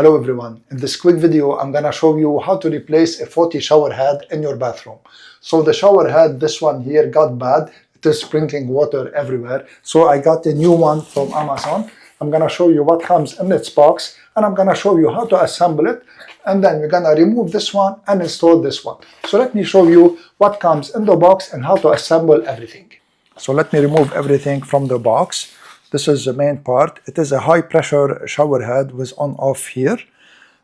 Hello everyone, in this quick video I'm gonna show you how to replace a faulty shower head in your bathroom. So the shower head, this one here, got bad. It is sprinkling water everywhere. So I got a new one from Amazon. I'm gonna show you what comes in its box, and I'm gonna show you how to assemble it, and then we're gonna remove this one and install this one. So let me show you what comes in the box and how to assemble everything. So let me remove everything from the box. This is the main part. It is a high pressure shower head with on off here.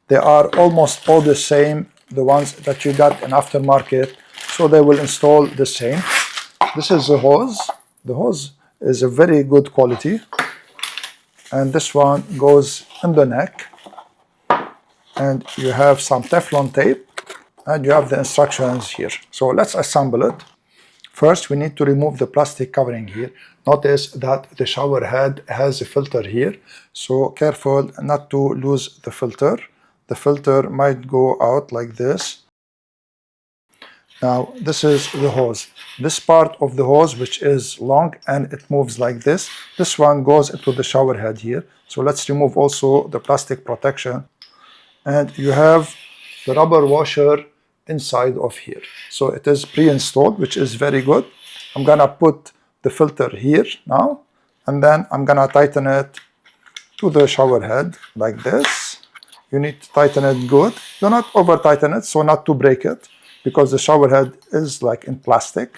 They are almost all the same, the ones that you got in aftermarket, so they will install the same. This is the hose. The hose is a very good quality, and this one goes in the neck, and you have some Teflon tape, and you have the instructions here. So let's assemble it. First, we need to remove the plastic covering here. Notice that the shower head has a filter here, so careful not to lose the filter. The filter might go out like this. Now, this is the hose. This part of the hose, which is long and it moves like this, this one goes into the shower head here. So let's remove also the plastic protection. And you have the rubber washer inside of here. So it is pre-installed, which is very good. I'm gonna put the filter here now, and then I'm gonna tighten it to the shower head like this. You need to tighten it good. Do not over tighten it so not to break it, because the shower head is like in plastic.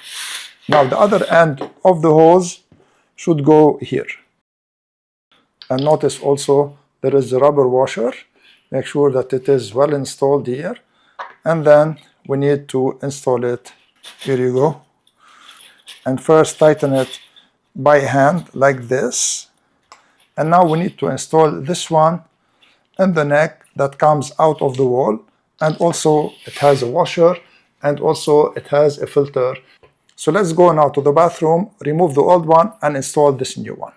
Now the other end of the hose should go here. And notice also there is the rubber washer. Make sure that it is well installed here. And then we need to install it. Here you go. And first tighten it by hand like this. And now we need to install this one in the neck that comes out of the wall. And also it has a washer, and also it has a filter. So let's go now to the bathroom, remove the old one, and install this new one.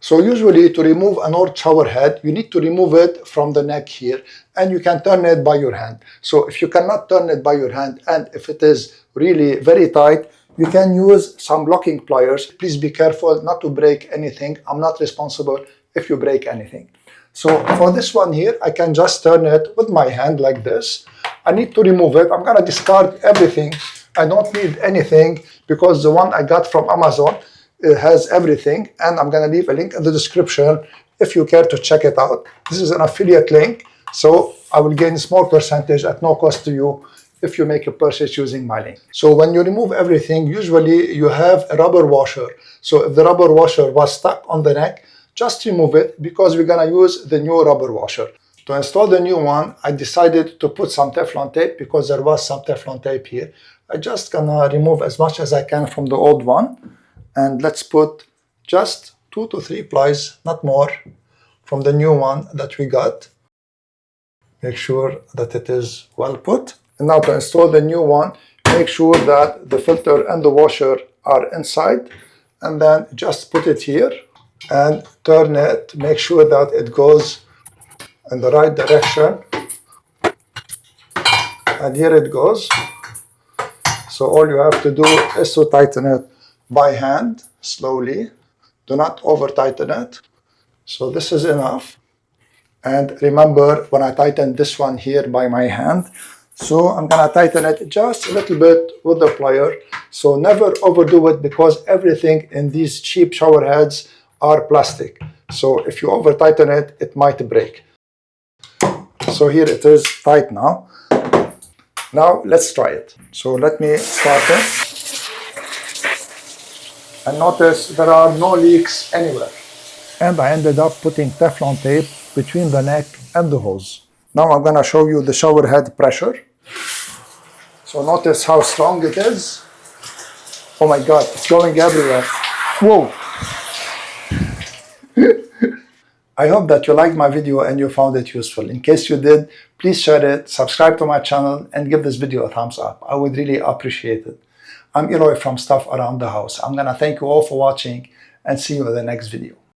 So usually to remove an old shower head, you need to remove it from the neck here, and you can turn it by your hand. So if you cannot turn it by your hand, and if it is really very tight, you can use some locking pliers. Please be careful not to break anything. I'm not responsible if you break anything. So for this one here, I can just turn it with my hand like this. I need to remove it. I'm gonna discard everything. I don't need anything because the one I got from Amazon, it has everything, and I'm gonna leave a link in the description if you care to check it out. This is an affiliate link, so I will gain a small percentage at no cost to you if you make a purchase using my link. So when you remove everything, usually you have a rubber washer. So if the rubber washer was stuck on the neck, just remove it, because we're gonna use the new rubber washer. To install the new one, I decided to put some Teflon tape because there was some Teflon tape here. I just gonna remove as much as I can from the old one. And let's put just 2 to 3 plies, not more, from the new one that we got. Make sure that it is well put. And now to install the new one, make sure that the filter and the washer are inside. And then just put it here and turn it. Make sure that it goes in the right direction. And here it goes. So all you have to do is to tighten it by hand, slowly. Do not over tighten it. So this is enough. And remember, when I tighten this one here by my hand, so I'm gonna tighten it just a little bit with the plier. So never overdo it, because everything in these cheap shower heads are plastic. So if you over tighten it, it might break. So here it is tight now. Now let's try it. So let me start it. And notice there are no leaks anywhere. And I ended up putting Teflon tape between the neck and the hose. Now I'm gonna show you the shower head pressure. So notice how strong it is. Oh my God, it's going everywhere. Whoa. I hope that you liked my video and you found it useful. In case you did, please share it, subscribe to my channel, and give this video a thumbs up. I would really appreciate it. I'm Eloy from Stuff Around the House. I'm gonna thank you all for watching, and see you in the next video.